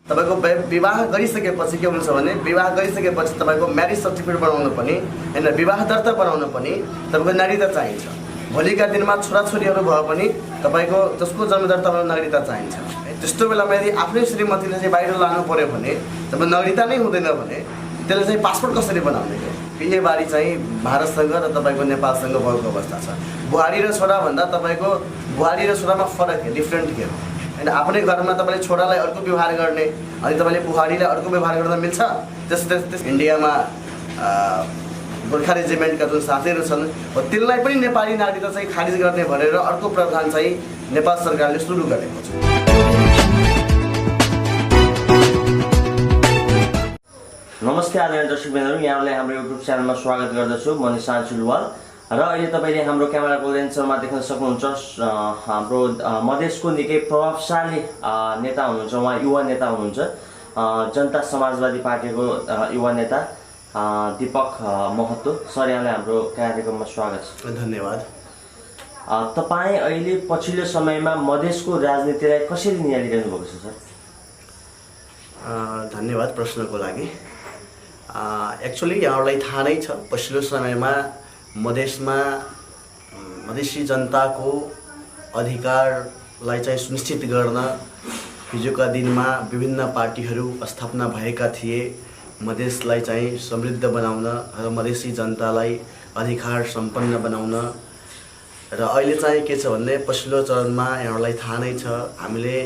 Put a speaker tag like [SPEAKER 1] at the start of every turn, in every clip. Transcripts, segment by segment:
[SPEAKER 1] तपाईको विवाह गरिसकेपछि के हुन्छ भने विवाह गरिसकेपछि तपाईको म्यारेज सर्टिफिकेट बनाउन पनि हैन विवाह दर्ता बनाउन पनि तपाईको नागरिकता चाहिन्छ। भोलिका दिनमा छोराछोरीहरू भए पनि तपाईको जसको जन्म दर्तामा नागरिकता चाहिन्छ। त्यस्तो बेलामा यदि आफ्नै श्रीमतीले चाहिँ बाहिर लानु पर्यो भने तपाईको नागरिकता नै हुँदैन भने त्यसले चाहिँ पासपोर्ट कसरी बनाउने हो? बिहेबारी चाहिँ भारतसँग र तपाईको नेपालसँग भएको अवस्था छ। बुहारी र छोरा भन्दा तपाईको बुहारी र छोरामा फरक के डिफरेन्ट के हो? हैन आफ्नै घरमा तपाईले छोरालाई अर्को व्यवहार गर्ने अनि तपाईले बुहारीलाई अर्को व्यवहार गर्न मिल्छ? त्यस इन्डियामा गोर्खा रेजिमेन्टका जुन साथीहरू छन् त्यसलाई पनि नेपाली नागरिकता चाहिँ खारिज गर्ने भनेर अर्को प्रावधान चाहिँ नेपाल सरकारले सुरु गरेको छ।
[SPEAKER 2] नमस्ते आदरणीय दर्शकबिनहरु, यहाँलाई हाम्रो युट्युब च्यानलमा स्वागत गर्दछु। म निशान्त सुलवाल र अहिले तपाईले हाम्रो क्यामेराको लेन्समा देख्न सक्नुहुन्छ हाम्रो मधेसको निकै प्रभावशाली नेता हुनुहुन्छ। उहाँ युवा नेता हुनुहुन्छ, जनता समाजवादी पार्टीको युवा नेता दीपक महतो सर। यहाँलाई हाम्रो कार्यक्रममा स्वागत छ।
[SPEAKER 1] धन्यवाद।
[SPEAKER 2] तपाईँ अहिले पछिल्लो समयमा मधेसको राजनीतिलाई कसरी निहालिरहनु भएको छ सर?
[SPEAKER 1] धन्यवाद प्रश्नको लागि। एक्चुअली यहाँलाई थाहा नै छ पछिल्लो समयमा मधेसमा मधेसी जनताको अधिकारलाई चाहिँ सुनिश्चित गर्न हिजोका दिनमा विभिन्न पार्टीहरू स्थापना भएका थिए। मधेसलाई चाहिँ समृद्ध बनाउन र मधेसी जनतालाई अधिकार सम्पन्न बनाउन। र अहिले चाहिँ के छ भने पछिल्लो चरणमा यहाँलाई थाहा नै छ हामीले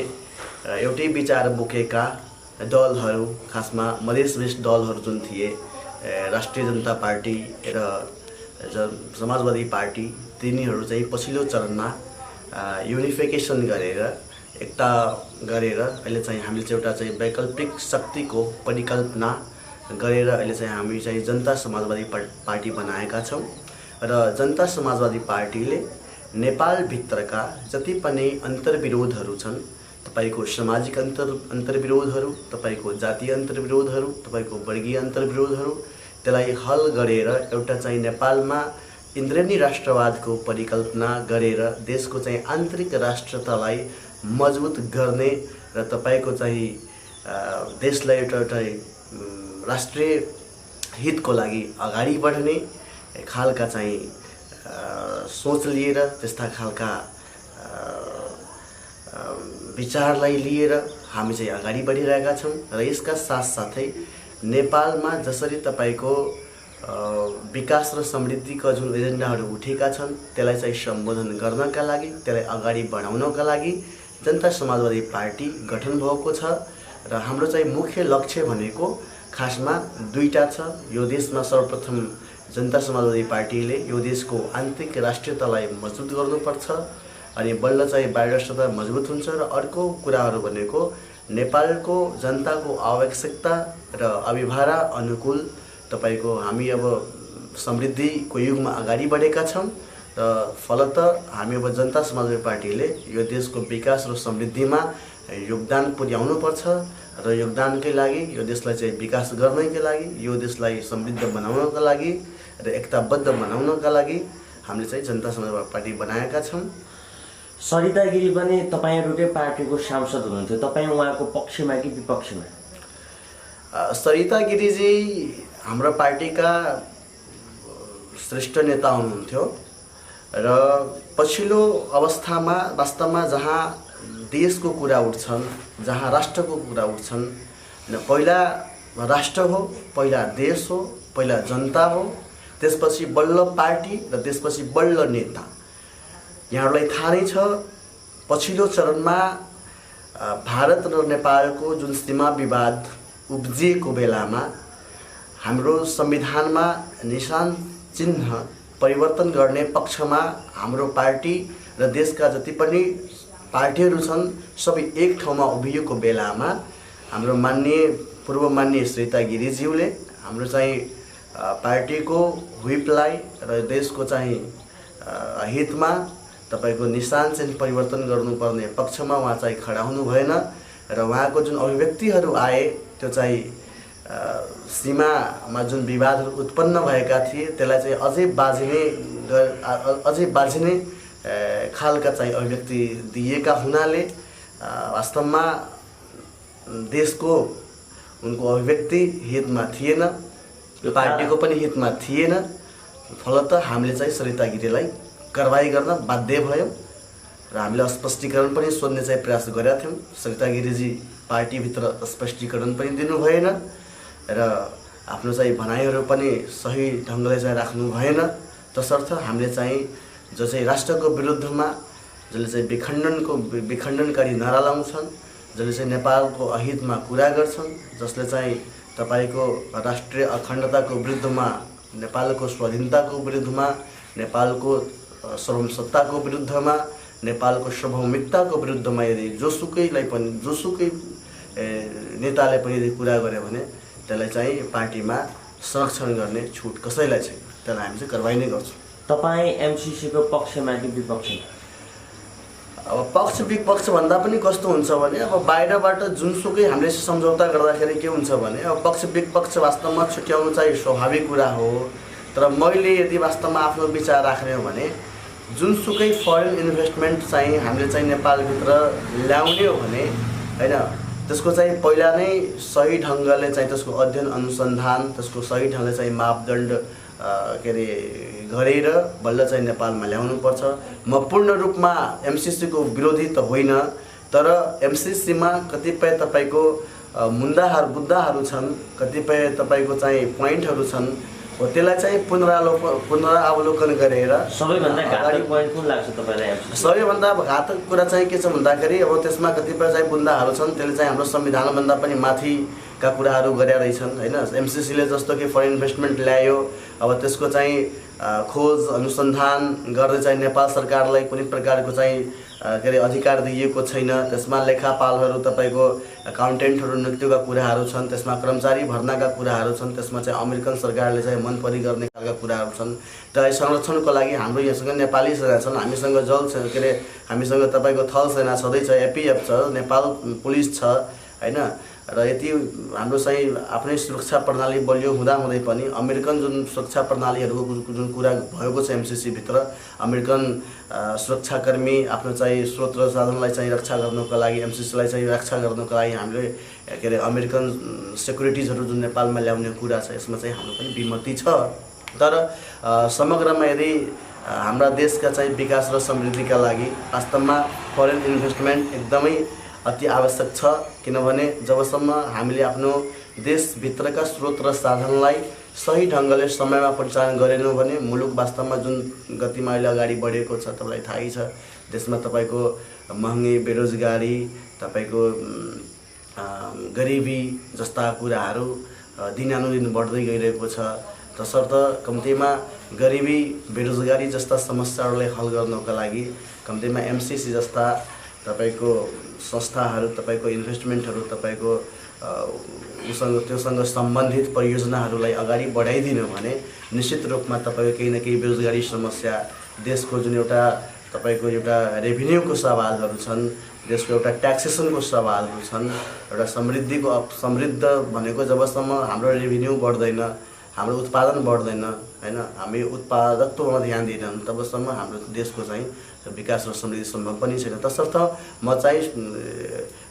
[SPEAKER 1] एउटै विचार बोकेका दलहरू, खासमा मधेसवेश दलहरू जुन थिए राष्ट्रिय जनता पार्टी र समाजवादी पार्टी, तिनीहरू चाहिँ पछिल्लो चरणमा युनिफिकेसन गरेर एकता गरेर अहिले चाहिँ हामीले चाहिँ एउटा चाहिँ वैकल्पिक शक्तिको परिकल्पना गरेर अहिले चाहिँ हामी चाहिँ जनता समाजवादी पार्टी बनाएका छौँ। र जनता समाजवादी पार्टीले नेपालभित्रका जति पनि अन्तर्विरोधहरू छन्, तपाईको सामाजिक अन्तर्विरोधहरू, तपाईको जातीय अन्तर्विरोधहरू, तपाईको वर्गीय अन्तर्विरोधहरू, त्यसलाई हल गरेर एउटा चाहिँ नेपालमा इन्द्रेणी राष्ट्रवादको परिकल्पना गरेर देशको चाहिँ आन्तरिक राष्ट्रतालाई मजबुत गर्ने र तपाईको चाहिँ देशलाई एउटा राष्ट्रिय हितको लागि अगाडि बढ्ने खालका चाहिँ सोच लिएर, त्यस्ता खालका विचारलाई लिएर हामी चाहिँ अगाडि बढिरहेका छौँ। र यसका साथसाथै नेपालमा जसरी तपाईको विकास र समृद्धिका जुन एजेन्डाहरू उठेका छन् त्यसलाई चाहिँ सम्बोधन गर्नका लागि, त्यसलाई अगाडि बढाउनका लागि जनता समाजवादी पार्टी गठन भएको छ। र हाम्रो चाहिँ मुख्य लक्ष्य भनेको खासमा दुईटा छ। यो देशमा सर्वप्रथम जनता समाजवादी पार्टीले यो देशको आन्तरिक राष्ट्रियतालाई मजबुत गर्नुपर्छ अनि बल्ल चाहिँ बाह्य राष्ट्रता मजबुत हुन्छ। र अर्को कुराहरू भनेको नेपालको जनताको आवश्यकता र अभिभारा अनुकूल तपाईको हामी अब समृद्धिको युगमा अगाडि बढेका छौँ। र फलतः हामी अब जनता समाजवादी पार्टीले यो देशको विकास र समृद्धिमा योगदान पुर्याउनुपर्छ। र योगदानकै लागि यो देशलाई चाहिँ विकास गर्नकै लागि, यो देशलाई समृद्ध बनाउनका लागि र एकताबद्ध बनाउनका लागि हामीले चाहिँ जनता समाजवादी पार्टी बनाएका छौँ।
[SPEAKER 2] सरिता गिरी पनि तपाईहरुकै पार्टीको सांसद हुनुहुन्थ्यो, तपाईँ उहाँको पक्षमा कि विपक्षमा?
[SPEAKER 1] सरिता गिरीजी हाम्रो पार्टीका श्रेष्ठ नेता हुनुहुन्थ्यो र पछिल्लो अवस्थामा वास्तवमा जहाँ देशको कुरा उठ्छन्, जहाँ राष्ट्रको कुरा उठ्छन्, पहिला राष्ट्र हो, पहिला देश हो, पहिला जनता हो, त्यसपछि बल्ल पार्टी र त्यसपछि बल्ल नेता। यहाँहरूलाई थाहा नै छ पछिल्लो चरणमा भारत र नेपालको जुन सीमा विवाद उब्जिएको बेलामा हाम्रो संविधानमा निशान चिन्ह परिवर्तन गर्ने पक्षमा हाम्रो पार्टी र देशका जति पनि पार्टीहरू छन् सबै एक ठाउँमा उभिएको बेलामा हाम्रो पूर्व माननीय सरिता गिरीज्यूले हाम्रो चाहिँ पार्टीको व्हिपलाई र देशको चाहिँ हितमा तपाईको निशान चिन्ह परिवर्तन गर्नुपर्ने पक्षमा उहाँ चाहिँ खडा हुनु भएन। र उहाँको जुन अभिव्यक्तिहरू आए त्यो चाहिँ सीमामा जुन विवादहरू उत्पन्न भएका थिए त्यसलाई चाहिँ अझै बाझिने खालका चाहिँ अभिव्यक्ति दिएका हुनाले वास्तवमा देशको उनको अभिव्यक्ति हितमा थिएन, पार्टीको पनि हितमा थिएन। फलत हामीले चाहिँ सरिता गिरीलाई कारबाही गर्न बाध्य भयौँ र हामीले स्पष्टीकरण पनि सोध्ने चाहिँ प्रयास गरेका थियौँ। सरिता गिरीजी पार्टीभित्र स्पष्टीकरण पनि दिनु भएन र आफ्नो चाहिँ भनाइहरू पनि सही ढङ्गले चाहिँ राख्नु भएन। तसर्थ हामीले चाहिँ जो चाहिँ राष्ट्रको विरुद्धमा जसले चाहिँ विखण्डनकारी नारा लाउँछन्, जसले चाहिँ नेपालको अहितमा कुरा गर्छन्, जसले चाहिँ तपाईको राष्ट्रिय अखण्डताको विरुद्धमा, नेपालको स्वाधीनताको विरुद्धमा, नेपालको सर्वसत्ताको विरुद्धमा, नेपालको सार्वभौमिकताको विरुद्धमा यदि जोसुकै नेताले पनि यदि कुरा गर्यो भने त्यसलाई चाहिँ पार्टीमा संरक्षण गर्ने छुट कसैलाई छैन। त्यसलाई हामी चाहिँ कारबाही नै गर्छौँ।
[SPEAKER 2] तपाईँ एमसीसीको पक्षमा कि विपक्षमा?
[SPEAKER 1] अब पक्ष विपक्ष भन्दा पनि कस्तो हुन्छ भने अब बाहिरबाट जुनसुकै हामीले सम्झौता गर्दाखेरि के हुन्छ भने अब पक्ष विपक्ष वास्तवमा छुट्याउनु चाहिँ स्वाभाविक कुरा हो। तर मैले यदि वास्तवमा आफ्नो विचार राख्ने हो भने जुनसुकै फरेन इन्भेस्टमेन्ट चाहिँ हामीले चाहिँ नेपालभित्र ल्याउने हो भने हैन, त्यसको चाहिँ पहिला नै सही ढङ्गले चाहिँ त्यसको अध्ययन अनुसन्धान, त्यसको सही ढङ्गले चाहिँ मापदण्ड गरेर बल्ल चाहिँ नेपालमा ल्याउनुपर्छ। म पूर्ण रूपमा एमसीसीको विरोधी त होइन, तर एमसीसीमा कतिपय तपाईको मुद्दाहरू छन्, कतिपय तपाईको चाहिँ पोइन्टहरू छन्, हो त्यसलाई चाहिँ पुनरावलोकन गरेर
[SPEAKER 2] सबैभन्दा घातक पोइन्ट कुन लाग्छ तपाईँलाई?
[SPEAKER 1] सबैभन्दा घातक कुरा चाहिँ के छ भन्दाखेरि अब त्यसमा कतिपय चाहिँ मुद्दाहरू छन्, त्यसले चाहिँ हाम्रो संविधानभन्दा पनि माथिका कुराहरू गरेका रहेछन् हैन। एमसीसीले जस्तो कि फरेन इन्भेस्टमेन्ट ल्यायो, अब त्यसको चाहिँ खोज अनुसन्धान गर्दै चाहिँ नेपाल सरकारलाई कुनै प्रकारको चाहिँ अधिकार दिएको छैन। त्यसमा लेखापालहरू तपाईको अकाउन्टेन्टहरू नियुक्तिका कुराहरू छन्, त्यसमा कर्मचारी भर्नाका कुराहरू छन्, त्यसमा चाहिँ अमेरिकन सरकारले चाहिँ मन परी गर्ने खालका कुराहरू छन्। त्यसलाई संरक्षणको लागि हाम्रो यहाँसँग नेपाली सेना छन्, हामीसँग हामीसँग तपाईँको थल सेना छँदैछ, एपीएफ छ, नेपाल पुलिस छ हैन। र यति हाम्रो चाहिँ आफ्नै सुरक्षा प्रणाली बलियो हुँदाहुँदै पनि अमेरिकन जुन सुरक्षा प्रणालीहरूको जुन कुरा भएको छ एमसीसी भित्र, अमेरिकन सुरक्षाकर्मी आफ्नो चाहिँ स्रोत र साधनलाई चाहिँ रक्षा गर्नको लागि, एमसीसीलाई चाहिँ रक्षा गर्नको लागि हामीले अमेरिकन सेक्युरिटिजहरू जुन नेपालमा ल्याउने कुरा छ, यसमा चाहिँ हाम्रो पनि विमति छ। तर समग्रमा यदि हाम्रा देशका चाहिँ विकास र समृद्धिका लागि वास्तवमा फरेन इन्भेस्टमेन्ट एकदमै अति आवश्यक छ। किनभने जबसम्म हामीले आफ्नो देशभित्रका स्रोत र साधनलाई सही ढङ्गले समयमा परिचालन गरेनौँ भने मुलुक वास्तवमा जुन गतिमा अहिले अगाडि बढेको छ तपाईँलाई थाहै छ। देशमा तपाईँको महँगी, बेरोजगारी, तपाईँको गरिबी जस्ता कुराहरू दिनानुदिन बढ्दै गइरहेको छ। तसर्थ कम्तीमा गरिबी, बेरोजगारी जस्ता समस्याहरूलाई हल गर्नको लागि कम्तीमा एमसीसी जस्ता तपाईको संस्थाहरू, तपाईको इन्भेस्टमेन्टहरू, तपाईको त्योसँग सम्बन्धित परियोजनाहरूलाई अगाडि बढाइदिनु भने निश्चित रूपमा तपाईँको केही न केही बेरोजगारी समस्या, देशको जुन एउटा तपाईँको एउटा रेभिन्यूको सवालहरू छन्, देशको एउटा ट्याक्सेसनको सवालहरू छन्, एउटा समृद्ध भनेको जबसम्म हाम्रो रेभिन्यू बढ्दैन, हाम्रो उत्पादन बढ्दैन हैन, हामी उत्पादकत्वमा ध्यान दिँदैनौँ, तबसम्म हाम्रो देशको चाहिँ विकास र समृद्धि सम्भव पनि छैन। तसर्थ म चाहिँ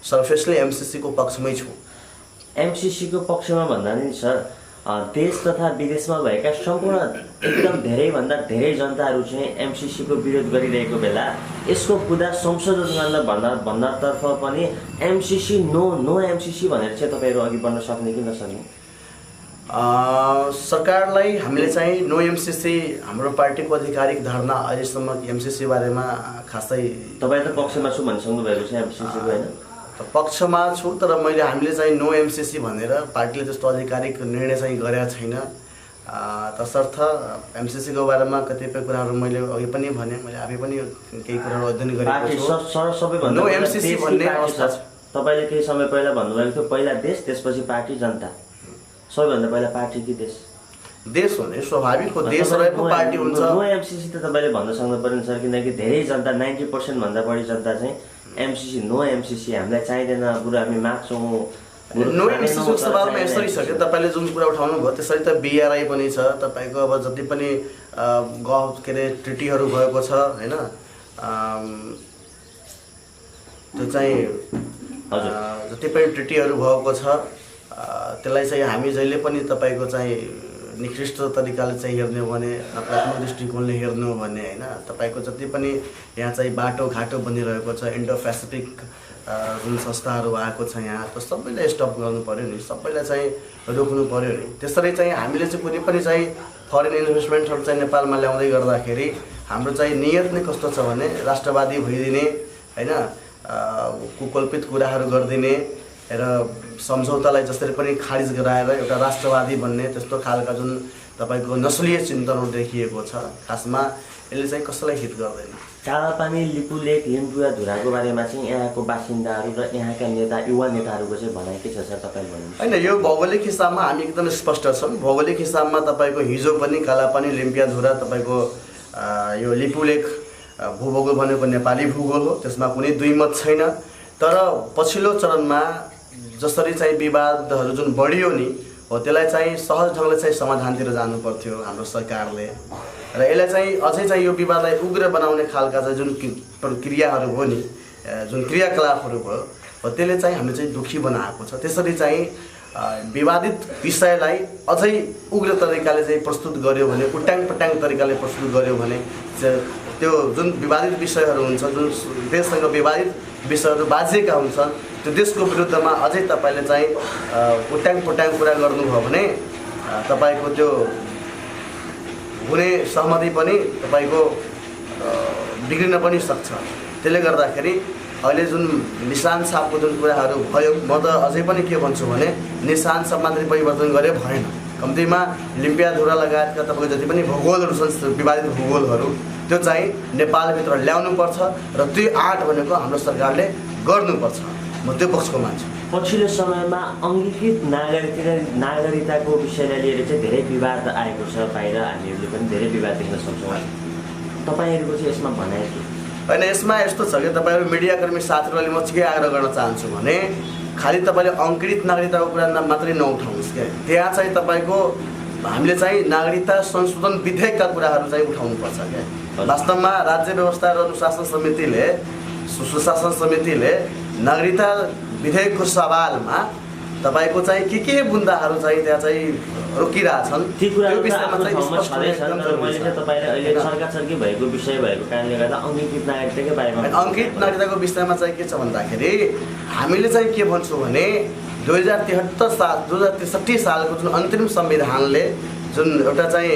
[SPEAKER 1] सर्फेसली एमसीसीको पक्षमै छु।
[SPEAKER 2] एमसीसीको पक्षमा भन्दा नि सर, देश तथा विदेशमा भएका सम्पूर्ण एकदम धेरैभन्दा धेरै जनताहरू चाहिँ एमसीसीको विरोध गरिरहेको बेला यसको बुदा संशोधन गर्न भन्दातर्फ पनि एमसीसी नो एमसीसी भनेर चाहिँ तपाईँहरू अघि बढ्न सक्ने कि नसक्ने?
[SPEAKER 1] सरकारलाई हामीले चाहिँ नो एमसीसी, हाम्रो पार्टीको आधिकारिक धारणा अहिलेसम्म एमसीसी बारेमा खासै,
[SPEAKER 2] तपाईँ त पक्षमा छु भनिसक्नु भएको छ एमसीसीको होइन?
[SPEAKER 1] पक्षमा छु, तर हामीले चाहिँ नो एमसीसी भनेर पार्टीले त्यस्तो आधिकारिक निर्णय चाहिँ गरेका छैन। तसर्थ एमसीसीको बारेमा कतिपय कुराहरू मैले अघि पनि भने, मैले आफै पनि केही कुराहरू अध्ययन गरेको छु। नो एमसीसी भन्ने अवस्था छ।
[SPEAKER 2] तपाईँले केही समय पहिला भन्नुभएको थियो पहिला देश त्यसपछि पार्टी जनता। सबैभन्दा पहिला पार्टी कि देश?
[SPEAKER 1] देश भने स्वाभाविक हो, देश रहेको पार्टी हुन्छ।
[SPEAKER 2] नो एमसीसी त तपाईँले भन्न सक्नु पर्ने सर, किनकि धेरै जनता 90% भन्दा बढी जनता चाहिँ एमसीसी नो एमसीसी हामीलाई चाहिँदैन, बरु हामी माग्छौँ।
[SPEAKER 1] नो एमसीसीको सवालमा यसरी छ कि तपाईँले जुन कुरा उठाउनु भयो त्यसरी त बीआरआई पनि छ, तपाईँको अब जति पनि ट्रिटीहरू भएको छ हैन, त्यो चाहिँ
[SPEAKER 2] हजुर।
[SPEAKER 1] जति पनि ट्रिटीहरू भएको छ त्यसलाई चाहिँ हामी जहिले पनि तपाईँको चाहिँ निकृष्ट तरिकाले चाहिँ हेर्ने हो भने नकारात्मक दृष्टिकोणले हेर्नु हो भने होइन तपाईँको जति पनि यहाँ चाहिँ बाटोघाटो बनिरहेको छ इन्डो पेसिफिक जुन संस्थाहरू आएको छ यहाँ त सबैलाई स्टप गर्नु पऱ्यो नि, सबैलाई चाहिँ रोक्नु पऱ्यो नि। त्यसरी चाहिँ हामीले चाहिँ कुनै पनि चाहिँ फरेन इन्भेस्टमेन्टहरू चाहिँ नेपालमा ल्याउँदै गर्दाखेरि हाम्रो चाहिँ नियत नै कस्तो छ भने राष्ट्रवादी भइदिने होइन, कुकल्पित कुराहरू गरिदिने र सम्झौतालाई जसरी पनि खारिज गराएर एउटा राष्ट्रवादी बन्ने त्यस्तो खालका जुन तपाईँको नस्लीय चिन्तनहरू देखिएको छ। खासमा यसले चाहिँ कसैलाई हित गर्दैन।
[SPEAKER 2] कालापानी, लिपुलेक, लिम्बुवा धुराको बारेमा चाहिँ यहाँको बासिन्दाहरू र यहाँका नेता युवा नेताहरूको चाहिँ भनाइ के छ सर तपाईँले भन्नुहुन्छ?
[SPEAKER 1] होइन, यो भौगोलिक हिसाबमा हामी एकदम स्पष्ट छौँ। भौगोलिक हिसाबमा तपाईँको हिजो पनि कालापानी, लिम्पियाधुरा तपाईँको यो लिपुलेक भूभूगोल भनेको नेपाली भूगोल हो, त्यसमा कुनै दुई मत छैन। तर पछिल्लो चरणमा जसरी चाहिँ विवादहरू जुन बढियो नि हो त्यसलाई चाहिँ सहज ढङ्गले चाहिँ समाधानतिर जानु पर्थ्यो हाम्रो सरकारले र यसलाई चाहिँ अझै चाहिँ यो विवादलाई उग्र बनाउने खालका चाहिँ जुन क्रियाहरू हो नि, जुन क्रियाकलापहरू भयो हो त्यसले चाहिँ हामी चाहिँ दुःखी बनाएको छ। त्यसरी चाहिँ विवादित विषयलाई अझै उग्र तरिकाले चाहिँ प्रस्तुत गर्यो भने, उट्याङ पट्याङ तरिकाले प्रस्तुत गर्यो भने त्यो जुन विवादित विषयहरू हुन्छ, जुन देशसँग विवादित विषयहरू बाजिएका हुन्छन्, त्यो देशको विरुद्धमा अझै तपाईँले चाहिँ उट्याङ पट्याङ कुरा गर्नुभयो भने तपाईँको त्यो हुने सहमति पनि तपाईँको बिग्रिन पनि सक्छ। त्यसले गर्दाखेरि अहिले जुन निशान छापको जुन कुराहरू भयो, म त अझै पनि के भन्छु भने निशान छाप मात्रै परिवर्तन गरे भएन। कम्तीमा लिम्पियाधुरा लगायतका तपाईँको जति पनि भूगोलहरू छन्, विवादित भूगोलहरू, त्यो चाहिँ नेपालभित्र ल्याउनुपर्छ र त्यो आँट भनेको हाम्रो सरकारले गर्नुपर्छ। म त्यो पक्षको मान्छु।
[SPEAKER 2] पछिल्लो समयमा अङ्गीकृत नागरिकताको विषयलाई लिएर चाहिँ धेरै विवाद आएको छ, बाहिर हामीहरूले पनि धेरै विवाद देख्न सक्छौँ। तपाईँहरूको चाहिँ यसमा भनाइ के?
[SPEAKER 1] होइन, यसमा यस्तो छ कि तपाईँहरू मिडियाकर्मी साथीहरूले म के आग्रह गर्न चाहन्छु भने खालि तपाईँले अङ्गीकृत नागरिकताको कुरा मात्रै नउठाउनुहोस् क्या। त्यहाँ चाहिँ तपाईँको हामीले चाहिँ नागरिकता संशोधन विधेयकका कुराहरू चाहिँ उठाउनुपर्छ क्या। वास्तवमा राज्य व्यवस्था र अनुशासन समितिले सुशासन समितिले नागरिकता विधेयकको सवालमा तपाईँको चाहिँ के बुन्दाहरू चाहिँ त्यहाँ चाहिँ रोकिरहेछन्
[SPEAKER 2] त्यो विषयमा चाहिँ स्पष्ट मैले चाहिँ तपाईँले अहिले सरकारसर्की भएको विषय भएको कारणले गर्दा अङ्गीकृत नागरिकताकै बारेमा
[SPEAKER 1] अङ्गीकृत नागरिकताको विषयमा चाहिँ के छ भन्दाखेरि हामीले चाहिँ के भन्छौँ भने 2063 सालको जुन अन्तिम संविधानले जुन एउटा चाहिँ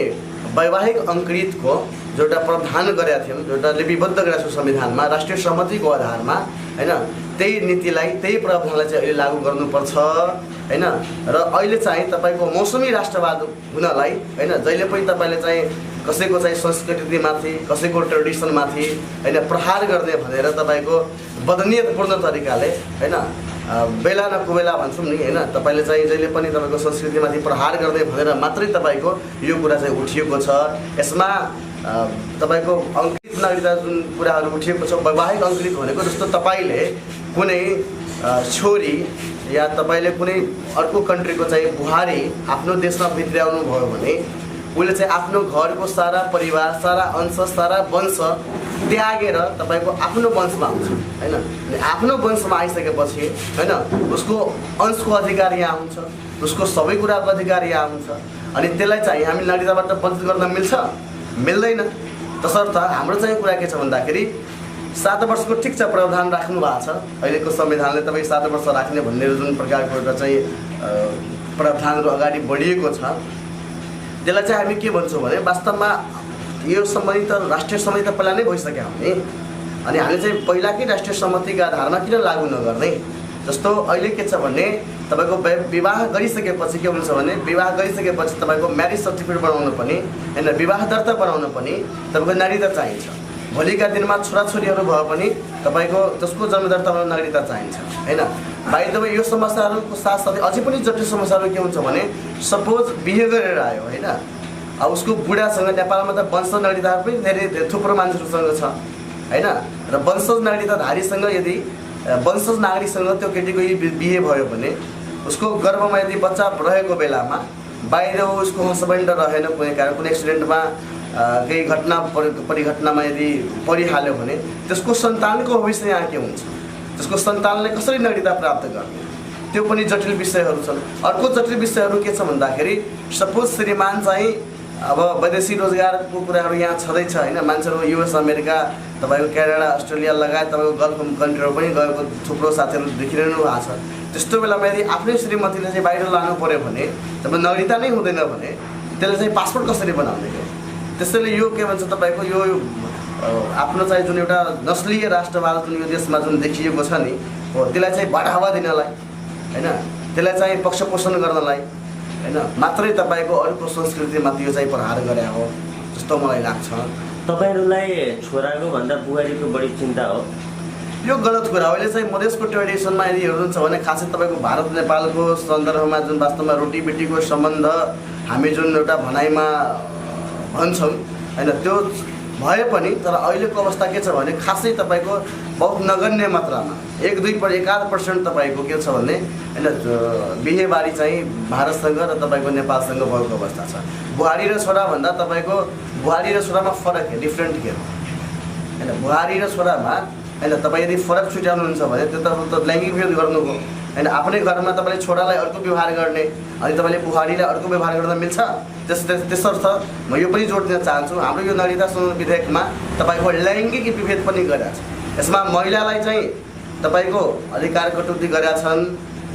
[SPEAKER 1] वैवाहिक अङ्कृतको जो एउटा प्रावधान गरेका थियौँ, जो एउटा लिपिबद्ध गरेका छौँ संविधानमा राष्ट्रिय सहमतिको आधारमा होइन, त्यही नीतिलाई त्यही प्रावधानलाई चाहिँ अहिले लागू गर्नुपर्छ होइन। र अहिले चाहिँ तपाईँको मौसमी राष्ट्रवाद हुनलाई होइन, जहिले पनि तपाईँले चाहिँ कसैको चाहिँ संस्कृतिमाथि, कसैको ट्रेडिसनमाथि होइन प्रहार गर्ने भनेर तपाईँको बदनियतपूर्ण तरिकाले होइन, बेला न कुबेला भन्छौँ नि होइन, तपाईँले चाहिँ जहिले पनि तपाईँको संस्कृतिमाथि प्रहार गर्ने भनेर मात्रै तपाईँको यो कुरा चाहिँ उठिएको छ। यसमा तपाईँको अङ्कृत नागरिकता जुन कुराहरू उठिएको छ, वैवाहिक अङ्कृत भनेको जस्तो तपाईँले कुनै छोरी या तपाईँले कुनै अर्को कन्ट्रीको चाहिँ बुहारी आफ्नो देशमा भित्र्याउनु भयो भने उसले चाहिँ आफ्नो घरको सारा परिवार, सारा अंश, सारा वंश त्यागेर तपाईँको आफ्नो वंशमा आउँछ होइन। आफ्नो वंशमा आइसकेपछि होइन उसको अंशको अधिकार यहाँ हुन्छ, उसको सबै कुराको अधिकार यहाँ हुन्छ। अनि त्यसलाई चाहिँ हामी नागरिकताबाट वञ्चित गर्न मिल्छ? मिल्दैन। तसर्थ हाम्रो चाहिँ कुरा के छ भन्दाखेरि 7 वर्षको ठिक छ प्रावधान राख्नु भएको छ अहिलेको संविधानले, तपाईँ 7 वर्ष राख्ने भन्ने जुन प्रकारको एउटा चाहिँ प्रावधानहरू अगाडि बढिएको छ, त्यसलाई चाहिँ हामी के भन्छौँ भने वास्तवमा यो सम्बन्धित राष्ट्रिय सहमति त पहिला नै भइसक्यो हामी, अनि हामीले चाहिँ पहिलाकै राष्ट्रिय सहमतिका आधारमा किन लागू नगर्ने? जस्तो अहिले के छ भने तपाईँको विवाह गरिसकेपछि के हुन्छ भने विवाह गरिसकेपछि तपाईँको म्यारिज सर्टिफिकेट बनाउनु पनि होइन, विवाह दर्ता बनाउनु पनि तपाईँको नागरिकता चाहिन्छ। भोलिका दिनमा छोराछोरीहरू भयो पनि तपाईँको जसको जन्म दर्ता बनाउनु नागरिकता चाहिन्छ होइन। बाइ द वे यो समस्याहरूको साथसाथै अझै पनि जटिल समस्याहरू के हुन्छ भने सपोज बिहे गरेर आयो होइन, अब उसको बुढासँग नेपालमा त वंशज नागरिकताहरू पनि धेरै थुप्रो मान्छेहरूसँग छ होइन, र वंशज नागरिकताधारीसँग यदि वंशज नागरिकसँग त्यो केटीको बिहे भयो भने उसको गर्भमा यदि बच्चा रहेको बेलामा बाहिर उसको हस्बेन्ड रहेन, कुनै कारण कुनै एक्सिडेन्टमा केही घटना परिघटनामा यदि परिहाल्यो भने त्यसको सन्तानको भविष्य यहाँ के हुन्छ? त्यसको सन्तानले कसरी नागरिकता प्राप्त गर्ने, त्यो पनि जटिल विषयहरू छन्। अर्को जटिल विषयहरू के छ भन्दाखेरि सपोज श्रीमान चाहिँ अब वैदेशिक रोजगारको कुराहरू यहाँ छँदैछ होइन, मान्छेहरू युएस अमेरिका तपाईँको क्यानाडा अस्ट्रेलिया लगायत तपाईँको गल्फ कन्ट्रीहरू पनि गएको थुप्रो साथीहरू देखिरहनु भएको छ। त्यस्तो बेलामा यदि आफ्नै श्रीमतीले चाहिँ बाहिर लानु पऱ्यो भने तपाईँ नागरिकता नै हुँदैन भने त्यसले चाहिँ पासपोर्ट कसरी बनाउने हो। त्यसैले यो के भन्छ तपाईँको यो आफ्नो चाहिँ जुन एउटा नस्लीय राष्ट्रवाद जुन यो देशमा जुन देखिएको छ नि हो त्यसलाई चाहिँ बढावा दिनलाई होइन, त्यसलाई चाहिँ पक्षपोषण गर्नलाई होइन मात्रै तपाईँको अरूको संस्कृतिमाथि यो चाहिँ प्रहार गरे हो जस्तो मलाई लाग्छ।
[SPEAKER 2] तपाईँहरूलाई छोराको भन्दा बुहारीको बढी चिन्ता हो?
[SPEAKER 1] यो गलत कुरा हो। अहिले चाहिँ मधेसको ट्रेडिसनमा यदि हेर्नुहुन्छ भने खासै तपाईँको भारत नेपालको सन्दर्भमा जुन वास्तवमा रोटीबेटीको सम्बन्ध हामी जुन एउटा भनाइमा भन्छौँ होइन त्यो भए पनि तर अहिलेको अवस्था के छ भने खासै तपाईँको बहुत नगण्य मात्रामा 1-2% तपाईँको के छ भने होइन बिहेबारी चाहिँ भारतसँग र तपाईँको नेपालसँग भएको अवस्था छ। बुहारी र छोरा भन्दा तपाईँको बुहारी र छोरामा फरक है, डिफ्रेन्ट के हो होइन। बुहारी र छोरामा होइन तपाईँ यदि फरक छुट्याउनुहुन्छ भने त्यो त लैङ्गिक विरोध गर्नुभयो होइन। आफ्नै घरमा तपाईँले छोरालाई अर्को व्यवहार गर्ने अनि तपाईँले बुहारीलाई अर्को व्यवहार गर्न मिल्छ? त्यसर्थ म यो पनि जोड दिन चाहन्छु, हाम्रो यो नागरिकता संशोधन विधेयकमा तपाईँको लैङ्गिक विभेद पनि गरेका छ। यसमा महिलालाई चाहिँ तपाईँको अधिकार कटौती गरेका छन्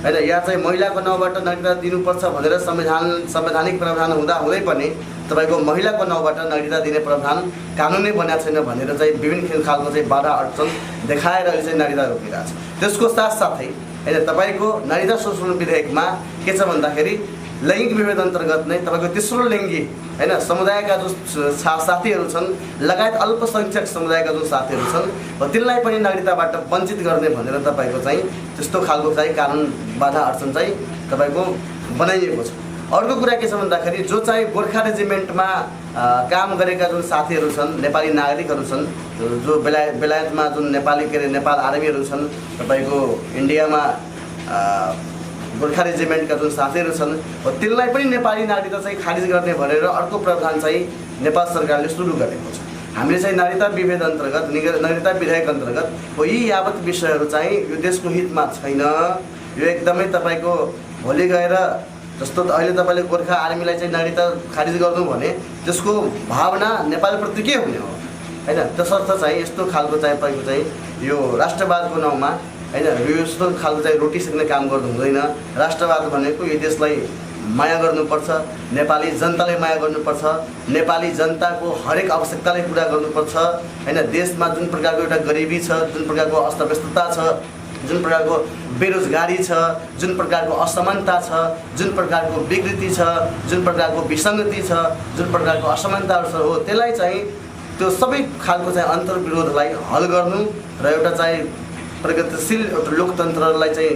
[SPEAKER 1] होइन। यहाँ चाहिँ महिलाको नाउँबाट नागरिकता दिनुपर्छ भनेर संवैधानिक प्रावधान हुँदै पनि तपाईँको महिलाको नाउँबाट नागरिकता दिने प्रावधान कानुनै बनाएको छैन भनेर चाहिँ विभिन्न खालको चाहिँ बाधा अडचन देखाएर अहिले चाहिँ नागरिकता रोकिरहेको छ। त्यसको साथसाथै होइन तपाईँको नागरिकता संशोधन विधेयकमा के छ भन्दाखेरि लैङ्गिक विभेद अन्तर्गत नै तपाईँको तेस्रो लिङ्गी होइन समुदायका जो साथीहरू छन् लगायत अल्पसङ्ख्यक समुदायका जो साथीहरू छन् तिनलाई पनि नागरिकताबाट वञ्चित गर्ने भनेर तपाईँको चाहिँ त्यस्तो खालको चाहिँ कानुन बाधा अडचन चाहिँ तपाईँको बनाइएको छ। अर्को कुरा के छ भन्दाखेरि जो चाहिँ गोर्खा रेजिमेन्टमा काम गरेका जुन साथीहरू छन् नेपाली नागरिकहरू छन् जो बेलायतमा जुन नेपाली के अरे नेपाल आर्मीहरू छन् तपाईँको इन्डियामा गोर्खा रेजिमेन्टका जुन साथीहरू छन् तिनलाई पनि नेपाली नागरिकता चाहिँ खारिज गर्ने भनेर अर्को प्रावधान चाहिँ नेपाल सरकारले सुरु गरेको छ। हामीले चाहिँ नागरिकता विभेद अन्तर्गत नागरिकता विधेयक अन्तर्गत हो यी यावत विषयहरू चाहिँ यो देशको हितमा छैन। यो एकदमै तपाईँको भोलि गएर जस्तो अहिले तपाईँले गोर्खा आर्मीलाई चाहिँ नागरिकता खारिज गर्नु भने त्यसको भावना नेपालप्रति के हुने हो होइन। त्यसर्थ चाहिँ यस्तो खालको चाहिँ तपाईँको चाहिँ यो राष्ट्रवादको नाउँमा होइन यस्तो खालको चाहिँ रोटी सेक्ने काम गर्नु हुँदैन। राष्ट्रवाद भनेको यो देशलाई माया गर्नुपर्छ, नेपाली जनतालाई माया गर्नुपर्छ, नेपाली जनताको हरेक आवश्यकतालाई पुरा गर्नुपर्छ होइन। देशमा जुन प्रकारको एउटा गरिबी छ, जुन प्रकारको अस्तव्यस्तता छ, जुन प्रकारको बेरोजगारी छ, जुन प्रकारको असमानता छ, जुन प्रकारको विकृति छ, जुन प्रकारको विसङ्गति छ, जुन प्रकारको असमानताहरू छ हो त्यसलाई चाहिँ त्यो सबै खालको चाहिँ अन्तर्विरोधलाई हल गर्नु र एउटा चाहिँ प्रगतिशील एउटा लोकतन्त्रलाई चाहिँ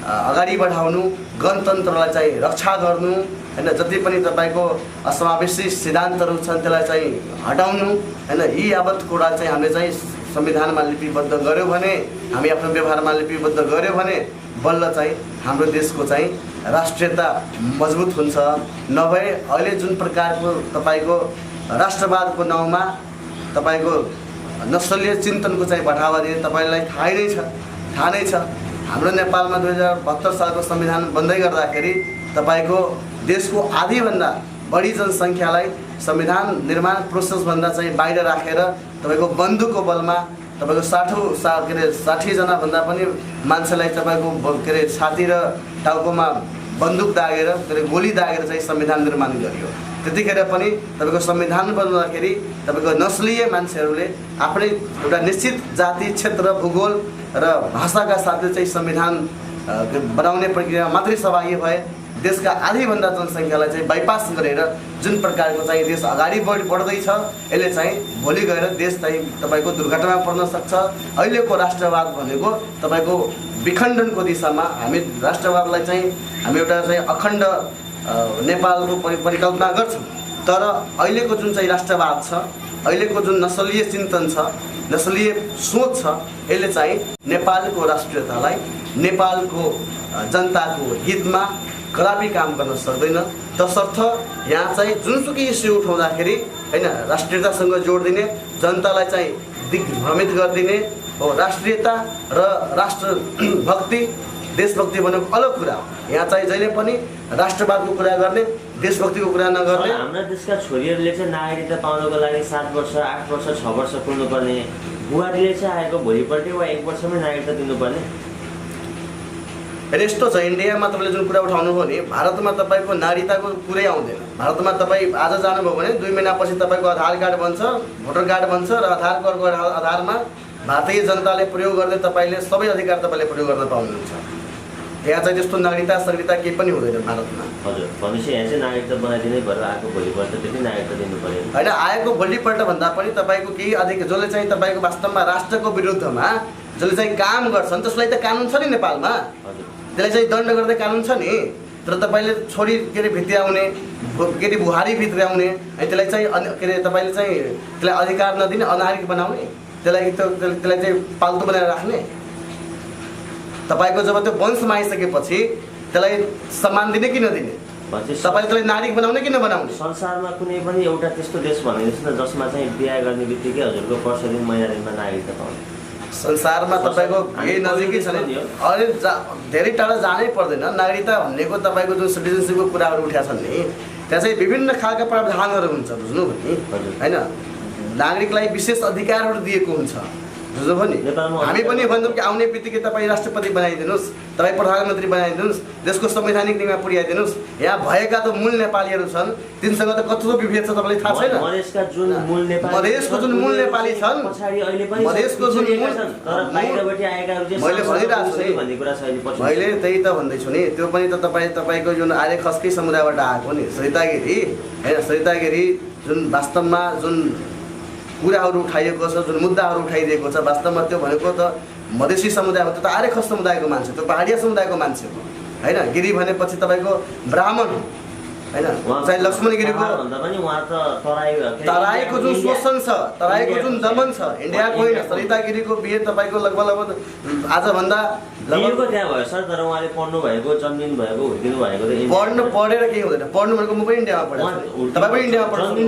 [SPEAKER 1] अगाडि बढाउनु, गणतन्त्रलाई चाहिँ रक्षा गर्नु होइन। जति पनि तपाईँको असमावेशी सिद्धान्तहरू छन् त्यसलाई चाहिँ हटाउनु होइन। यी यावत कुरा चाहिँ हामीले चाहिँ संविधानमा लिपिबद्ध गऱ्यौँ भने, हामी आफ्नो व्यवहारमा लिपिबद्ध गऱ्यौँ भने बल्ल चाहिँ हाम्रो देशको चाहिँ राष्ट्रियता मजबुत हुन्छ। नभए अहिले जुन प्रकारको तपाईँको राष्ट्रवादको नाउँमा तपाईँको नस्लीय चिन्तनको चाहिँ बढावा दिने तपाईँलाई थाहा नै छ। हाम्रो नेपालमा 2072 सालको संविधान बन्दै गर्दाखेरि तपाईँको देशको आधीभन्दा बढी जनसङ्ख्यालाई संविधान निर्माण प्रोसेसभन्दा चाहिँ बाहिर राखेर तपाईँको बन्दुकको बलमा तपाईँको 60 जनाभन्दा पनि मान्छेलाई तपाईँको के अरे छाती र टाउकोमा बन्दुक दागेर के अरे गोली दागेर चाहिँ संविधान निर्माण गरियो। त्यतिखेर पनि तपाईँको संविधान बन्दाखेरि तपाईँको नस्लीय मान्छेहरूले आफ्नै एउटा निश्चित जाति, क्षेत्र, भूगोल र भाषाका साथै चाहिँ संविधान बनाउने प्रक्रियामा मात्रै सहभागी भए। देशका आधीभन्दा जनसङ्ख्यालाई चाहिँ बाइपास गरेर जुन प्रकारको चाहिँ देश अगाडि बढ्दैछ यसले चाहिँ भोलि गएर देश चाहिँ तपाईँको दुर्घटनामा पर्न सक्छ। अहिलेको राष्ट्रवाद भनेको तपाईँको विखण्डनको दिशामा हामी राष्ट्रवादलाई चाहिँ हामी एउटा चाहिँ अखण्ड नेपालको परिकल्पना गर्छौँ। तर अहिलेको जुन चाहिँ राष्ट्रवाद छ, अहिलेको जुन नस्लीय चिन्तन छ, नस्लीय सोच छ यसले चाहिँ नेपालको राष्ट्रियतालाई, नेपालको जनताको हितमा कदापि काम गर्न सक्दैन। तसर्थ यहाँ चाहिँ जुनसुकै इस्यु उठाउँदाखेरि होइन राष्ट्रियतासँग जोड दिने, जनतालाई चाहिँ दिग्भ्रमित गरिदिने हो राष्ट्रियता र राष्ट्रभक्ति देशभक्ति भनेको अलग कुरा हो। यहाँ चाहिँ जहिले पनि राष्ट्रवादको कुरा गर्ने देशभक्तिको कुरा नगर्ने।
[SPEAKER 2] हाम्रा देशका छोरीहरूले चाहिँ नागरिकता पाउनको लागि 7 वर्ष 8 वर्ष 6 वर्ष कुर्नुपर्ने, बुहारीले चाहिँ आएको भोलिपल्ट वा 1 वर्षमै नागरिकता दिनुपर्ने।
[SPEAKER 1] यस्तो छ इन्डियामा तपाईँले जुन कुरा उठाउनु भयो नि, भारतमा तपाईँको नागरिकताको कुरै आउँदैन। भारतमा तपाईँ आज जानुभयो भने 2 महिनापछि तपाईँको आधार कार्ड बन्छ, भोटर कार्ड बन्छ र आधार कार्डको आधारमा भारतीय जनताले प्रयोग गर्ने तपाईँले सबै अधिकार तपाईँले प्रयोग गर्न पाउनुहुन्छ। यहाँ चाहिँ त्यस्तो नागरिकता सगरिकता केही पनि हुँदैन भारतमा।
[SPEAKER 2] हजुर, भनेपछि यहाँ चाहिँ नागरिकता बनाइदिनै पर्यो, आएको भोलिपल्टदेखि नागरिकता दिनु पर्यो
[SPEAKER 1] होइन। आएको भोलिपल्ट भन्दा पनि तपाईँको केही अधिकार जसले चाहिँ तपाईँको वास्तवमा राष्ट्रको विरुद्धमा जसले चाहिँ काम गर्छन् त्यसलाई त कानुन छ नि नेपालमा, त्यसलाई चाहिँ दण्ड गर्ने कानुन छ नि। तर तपाईँले छोरी के अरे भित्र्याउने, के अरे बुहारी भित्र्याउने, अनि त्यसलाई चाहिँ के अरे तपाईँले चाहिँ त्यसलाई अधिकार नदिने, अनागरिक बनाउने, त्यसलाई चाहिँ पाल्तु बनाएर राख्ने। तपाईँको जब त्यो वंशमा आइसकेपछि त्यसलाई सम्मान दिने कि नदिने, तपाईँले त्यसलाई नागरिक बनाउने कि नबनाउने।
[SPEAKER 2] संसारमा कुनै पनि एउटा त्यस्तो देश भनिदिनुहोस् न जसमा चाहिँ बिहा गर्ने बित्तिकै हजुरको वर्ष दिन महिना दिनमा नागरिकता पाउने।
[SPEAKER 1] संसारमा तपाईँको यही नजिकै छ नि, अरे धेरै टाढा जानै पर्दैन। नागरिकता भनेको तपाईँको जुन सिटिजनसिपको कुराहरू उठाएको छन् नि, त्यहाँ चाहिँ विभिन्न खालका प्रावधानहरू हुन्छ, बुझ्नुभयो नि होइन। नागरिकलाई विशेष अधिकारहरू दिएको हुन्छ, बुझ्नुभयो नि। हामी पनि भन्छौँ कि आउने बित्तिकै तपाईँ राष्ट्रपति बनाइदिनुहोस्, तपाईँ प्रधानमन्त्री बनाइदिनुहोस्, देशको संवैधानिक नियममा पुर्याइदिनुहोस्। यहाँ भएका त मूल नेपालीहरू छन्, तिनसँग त कत्रो विभेद छ तपाईँलाई थाहा छैन।
[SPEAKER 2] मधेसको जुन मूल
[SPEAKER 1] नेपाली छन्, मधेसको जुन मैले त्यही त भन्दैछु नि। त्यो पनि त तपाईँको जुन आर्य खस्कै समुदायबाट आएको नि, सरिता गिरी होइन। सरिता गिरी जुन वास्तवमा जुन कुराहरू उठाइएको छ, जुन मुद्दाहरू उठाइदिएको छ, वास्तवमा त्यो भनेको त मधेसी समुदाय हो, त्यो त आर्य खस समुदायको मान्छे, त्यो पहाडिया समुदायको मान्छे हो होइन। गिरी भनेपछि तपाईँको ब्राह्मण होइन। चाहिँ लक्ष्मण गिरीको तराईको जुन शोषण छ, तराईको जुन दमन छ, इन्डियाको होइन। सरिता गिरीको बिहे तपाईँको लगभग आजभन्दा
[SPEAKER 2] लगभग त्यहाँ भयो सर। तर उहाँले पढ्नु भएको, जन्मिनु भएको, हुर्किनु भएको
[SPEAKER 1] पढेर केही हुँदैन। पढ्नु भनेको म पनि इन्डियामा पढेको, तपाईँ पनि इन्डियामा पढ्नु,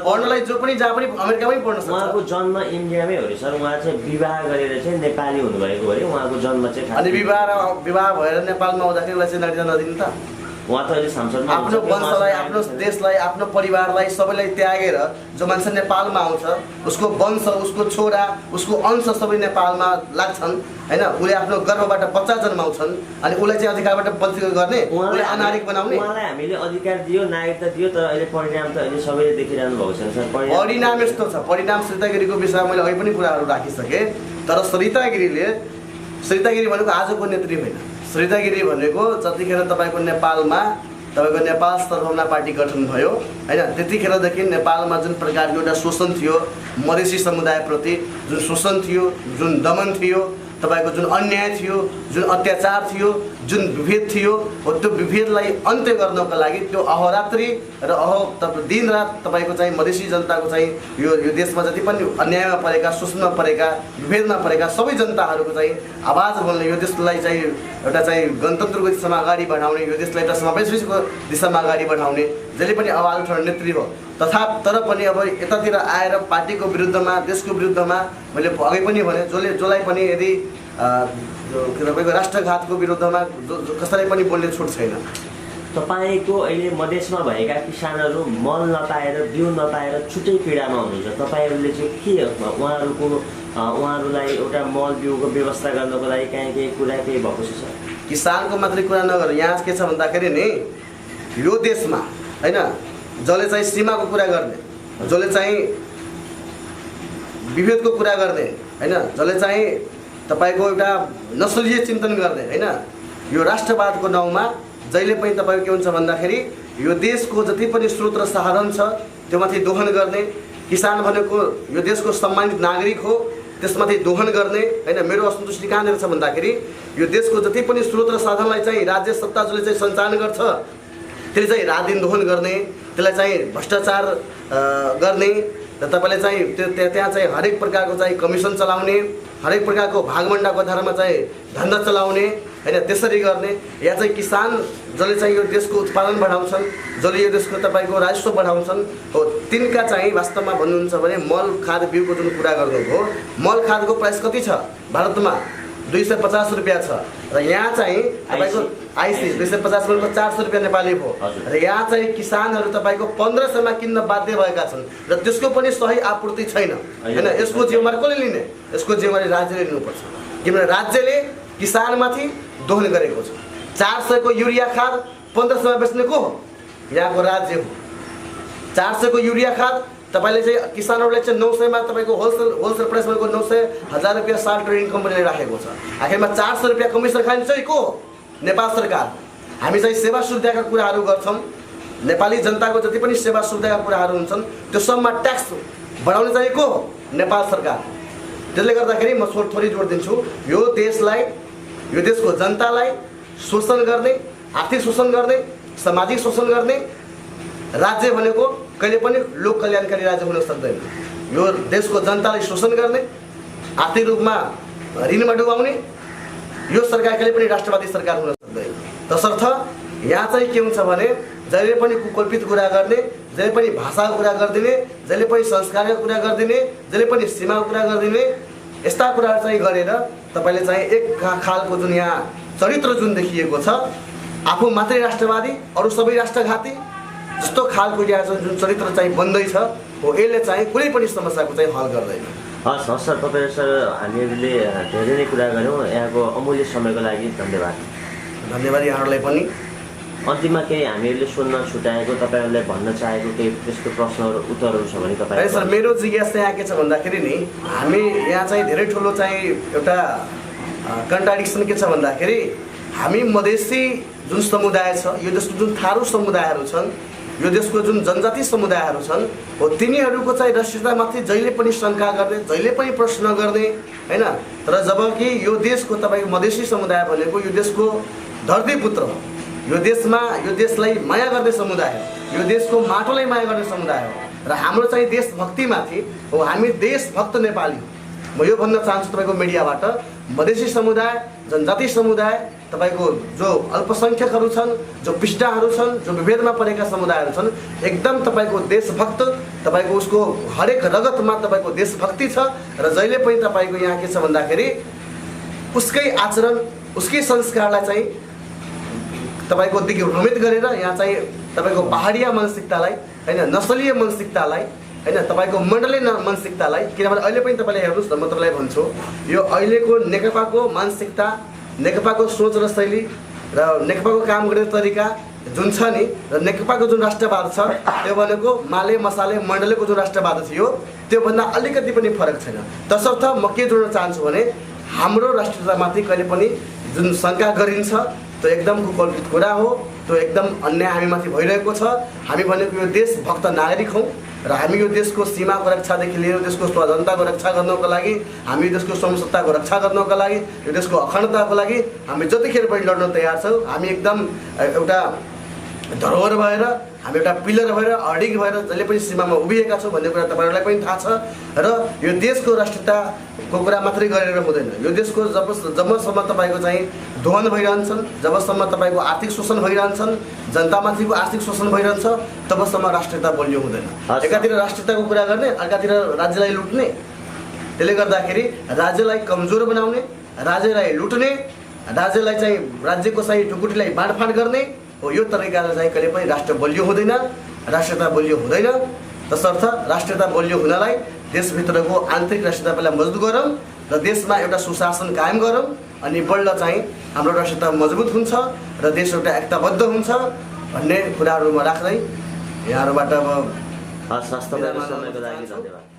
[SPEAKER 1] पढ्नलाई जो पनि जहाँ पनि अमेरिकामै पढ्न सक्छ।
[SPEAKER 2] उहाँको जन्म इन्डियामै हो सर। उहाँ चाहिँ विवाह गरेर चाहिँ नेपाली हुनुभएको अरे। उहाँको जन्म चाहिँ
[SPEAKER 1] अनि विवाह भएर नेपालमा आउँदाखेरि उसलाई चाहिँ नागरिकता नदिनु त।
[SPEAKER 2] उहाँ त अहिले सांसदमा
[SPEAKER 1] आफ्नो वंशलाई, आफ्नो देशलाई, आफ्नो परिवारलाई सबैलाई त्यागेर जो मान्छे नेपालमा आउँछ, उसको वंश, उसको छोरा, उसको अंश सबै नेपालमा लाग्छन् होइन। उसले आफ्नो गर्भबाट बच्चा जन्माउँछन् अनि उसलाई चाहिँ अधिकारबाट वञ्चित गर्ने, उसलाई अनागरिक बनाउने।
[SPEAKER 2] उहाँलाई हामीले अधिकार दियो, नागरिकता दियो, तर अहिले परिणाम त अहिले सबैले देखिरहनु भएको छ सर।
[SPEAKER 1] परिणाम यस्तो छ। परिणाम सरिता गिरीको विषयमा मैले अघि पनि कुराहरू राखिसकेँ। तर सरिता गिरी भनेको आजको नेत्री होइन। सरिता गिरी भनेको जतिखेर तपाईँको नेपालमा तपाईँको नेपाल सद्भावना पार्टी गठन भयो होइन, त्यतिखेरदेखि नेपालमा जुन प्रकारको एउटा शोषण थियो, मधेसी समुदायप्रति जुन शोषण थियो, जुन दमन थियो, तपाईँको जुन अन्याय थियो, जुन अत्याचार थियो, जुन विभेद थियो, हो त्यो विभेदलाई अन्त्य गर्नको लागि त्यो अहोरात्रि र दिनरात तपाईँको चाहिँ मधेसी जनताको चाहिँ यो देशमा जति पनि अन्यायमा परेका, शोषणमा परेका, विभेदमा परेका सबै जनताहरूको चाहिँ आवाज बोल्ने, यो देशलाई चाहिँ एउटा चाहिँ गणतन्त्रको दिशामा अगाडि बढाउने, यो देशलाई एउटा समावेशीको दिशामा अगाडि बढाउने जसले पनि आवाज उठाउने नेत्री हो। तर पनि अब यतातिर आएर पार्टीको विरुद्धमा, देशको विरुद्धमा मैले अघि पनि भने जसलाई पनि यदि तपाईँको राष्ट्रघातको विरुद्धमा कसैलाई पनि बोल्ने छुट छैन।
[SPEAKER 2] तपाईँको अहिले मधेसमा भएका किसानहरू मल नपाएर, बिउ नपाएर छुट्टै पीडामा हुनुहुन्छ। तपाईँहरूले चाहिँ के उहाँहरूलाई एउटा मल बिउको व्यवस्था गर्नको लागि केही कुरा केही भएको छ सर?
[SPEAKER 1] किसानको मात्रै कुरा नगर, यहाँ के छ भन्दाखेरि नि यो देशमा होइन जसले चाहिँ सीमाको कुरा गर्ने, जसले चाहिँ विभेदको कुरा गर्ने होइन, जसले चाहिँ तपाईँको एउटा नस्लीय चिन्तन गर्ने होइन, यो राष्ट्रवादको नाउँमा जहिले पनि तपाईँको के हुन्छ भन्दाखेरि यो देशको जति पनि स्रोत र साधन छ त्योमाथि दोहन गर्ने। किसान भनेको यो देशको सम्मानित नागरिक हो, त्यसमाथि दोहन गर्ने होइन। मेरो असन्तुष्टि कहाँनिर छ भन्दाखेरि यो देशको जति पनि स्रोत र साधनलाई चाहिँ राज्य सत्ता जसले चाहिँ सञ्चालन गर्छ त्यसले चाहिँ रात दिन दोहन गर्ने, त्यसलाई चाहिँ भ्रष्टाचार गर्ने र तपाईँले चाहिँ त्यहाँ चाहिँ हरेक प्रकारको चाहिँ कमिसन चलाउने, हरेक प्रकारको भागमण्डाको आधारमा चाहिँ धन्दा चलाउने, हैन त्यसरी गर्ने या चाहिँ किसान जसले चाहिँ यो देशको उत्पादन बढाउँछन् जसले यो देशको तपाईको राजस्व बढाउँछन् हो तिनका चाहिँ वास्तवमा भन्नुहुन्छ भने मल खाद बिउको जुन कुरा गर्नुभयो मल खादको प्राइस कति छ भारतमा 250 रुपियाँ छ र यहाँ चाहिँ तपाईको आइसी 250 भनेको 400 रुपियाँ नेपाली भयो र यहाँ चाहिँ किसानहरू तपाईको 1500 मा किन्न बाध्य भएका छन् र त्यसको पनि सही आपूर्ति छैन हैन यसको जिम्मेवारी कसले लिने यसको जिम्मेवारी राज्यले लिनुपर्छ किनभने राज्यले किसानमाथि दोहन गरेको छ 400 को युरिया खाद 1500 मा बेच्ने को हो यहाँको राज्य हो 400 को युरिया खाद तपाईले चाहिँ किसानहरूले चाहिँ 900 मा तपाईको होलसेल प्राइस भनेको 900,000 रुपैयाँ साल ट्रेडिङ कम्पनीले राखेको छ आखिरमा 400 रुपैयाँ कमिसन खाने चाहिँ को नेपाल सरकार हामी चाहिँ सेवा सुविधाका कुराहरू गर्छौं नेपाली जनताको जति पनि सेवा सुविधाका कुराहरू हुन्छन् त्यो सबमा ट्याक्स बढाउने चाहिँ को नेपाल सरकार त्यसले गर्दाखेरि म थोरै जोड दिन्छु यो देशलाई यो देशको जनतालाई शोषण गर्ने आर्थिक शोषण गर्ने सामाजिक शोषण गर्ने राज्य भनेको कहिले पनि लोक कल्याणकारी राज्य हुन सक्दैन यो देशको जनतालाई शोषण गर्ने आर्थिक रूपमा ऋणमा डुबाउने यो सरकार कहिले पनि राष्ट्रवादी सरकार हुन सक्दैन तसर्थ यहाँ चाहिँ के हुन्छ भने जहिले पनि कुकल्पित कुरा गर्ने जहिले पनि भाषाको कुरा गरिदिने जहिले पनि संस्कारको कुरा गरिदिने जहिले पनि सीमाको कुरा गरिदिने यस्ता कुराहरू चाहिँ गरेर तपाईले चाहिँ एक खालको जुन यहाँ चरित्र जुन देखिएको छ आफू मात्रै राष्ट्रवादी अरू सबै राष्ट्रघाती जस्तो खालको यहाँ जुन चरित्र चाहिँ बन्दैछ हो यसले चाहिँ कुनै पनि समस्याको चाहिँ हल गर्दैन
[SPEAKER 2] हस् हस् सर तपाईँ सर हामीहरूले धेरै नै कुरा गऱ्यौँ यहाँको अमूल्य समयको लागि धन्यवाद
[SPEAKER 1] धन्यवाद यहाँहरूलाई पनि
[SPEAKER 2] अन्तिममा केही हामीहरूले सोध्न छुट्याएको तपाईँहरूले भन्न चाहेको केही त्यस्तो प्रश्नहरू उत्तरहरू छ भने तपाईँ
[SPEAKER 1] सर मेरो जिज्ञासा यहाँ के छ भन्दाखेरि नि हामी यहाँ चाहिँ धेरै ठुलो चाहिँ एउटा कन्ट्राडिक्सन के छ भन्दाखेरि हामी मधेसी जुन समुदाय छ यो देशको जुन थारू समुदायहरू छन् यो देशको जुन जनजाति समुदायहरू छन् हो तिनीहरूको चाहिँ राष्ट्रियतामाथि जहिले पनि शङ्का गर्ने जहिले पनि प्रश्न गर्ने हैन तर जबकि यो देशको तपाईको मधेसी समुदाय भनेको यो देशको धरतीपुत्र हो यो देशलाई माया गर्ने समुदाय हो यो देशको माटोलाई माया गर्ने समुदाय हो र हाम्रो चाहिँ देशभक्तिमाथि हो हामी देशभक्त नेपाली हो म यो भन्न चाहन्छु तपाईको मिडियाबाट मधेसी समुदाय जनजाति समुदाय तपाईको जो अल्पसंख्यकहरू छन् जो पिछडाहरू छन् जो विभेदमा परेका समुदायहरू छन् एकदम तपाईको देशभक्त तपाईको उसको हरेक रगतमा तपाईको देशभक्ति छ र जहिले पनि तपाईको यहाँ के छ भन्दाखेरि उसकै आचरण उसकै संस्कारलाई चाहिँ तपाईको दिग्भ्रमित गरेर यहाँ चाहिँ तपाईको पहाडिया मानसिकतालाई हैन नस्लीय मानसिकतालाई हैन तपाईको मण्डलीय मानसिकतालाई किनभने अहिले पनि तपाईले हेर्नुस् न म तपाईलाई भन्छु यो अहिलेको नेकपाको मानसिकता नेकपाको सोच र शैली र नेकपाको काम गर्ने तरिका जुन छ नि र नेकपाको जुन राष्ट्रवाद छ त्यो भनेको माले मसाले मण्डलीको जुन राष्ट्रवाद थियो त्यो भन्दा अलिकति पनि फरक छैन तसर्थ म के जोड्न चाहन्छु भने हाम्रो राष्ट्रियतामाथि कहिले पनि जुन शङ्का गरिन्छ त्यो एकदम कुकल्पित कुरा हो त्यो एकदम अन्याय हामीमाथि भइरहेको छ हामी भनेको यो देशभक्त नागरिक हौं र हामी यो देशको सीमाको रक्षादेखि लिएर देशको स्वाधीनताको रक्षा गर्नको लागि हामी यो देशको संसत्ताको रक्षा गर्नको लागि यो देशको अखण्डताको लागि हामी जतिखेर पनि लड्न तयार छौं हामी एकदम एउटा धरोहर भएर हामी एउटा पिलर भएर अडिग भएर जहिले पनि सीमामा उभिएका छौं भन्ने कुरा तपाईहरुलाई पनि थाहा छ र यो देशको राष्ट्रियताको कुरा मात्रै गरेर हुँदैन यो देशको जबसम्म तपाईको चाहिँ दोहन भइरहन्छन् जबसम्म तपाईको आर्थिक शोषण भइरहन्छन् जनतामाथिको आर्थिक शोषण भइरहन्छ तबसम्म राष्ट्रियता बलियो हुँदैन एकातिर राष्ट्रियताको कुरा गर्ने अर्कातिर राज्यलाई लुट्ने त्यसले गर्दाखेरि राज्यलाई कमजोर बनाउने राज्यलाई लुट्ने राज्यलाई चाहिँ राज्यको चाहिँ ढुकुटीलाई बाँडफाँड गर्ने हो यो तरिकाले चाहिँ कहिले पनि राष्ट्र बलियो हुँदैन राष्ट्रियता बलियो हुँदैन तसर्थ राष्ट्रियता बलियो हुनलाई देशभित्रको आन्तरिक राष्ट्रियतालाई मजबुत गरौँ र देशमा एउटा सुशासन कायम गरौँ अनि बल्ल चाहिँ हाम्रो राष्ट्रियता मजबुत हुन्छ र देश एउटा एकताबद्ध हुन्छ भन्ने कुराहरुमा राख्दै यहाँहरुबाट अब
[SPEAKER 2] स्वास्थ्य समयको लागि धन्यवाद।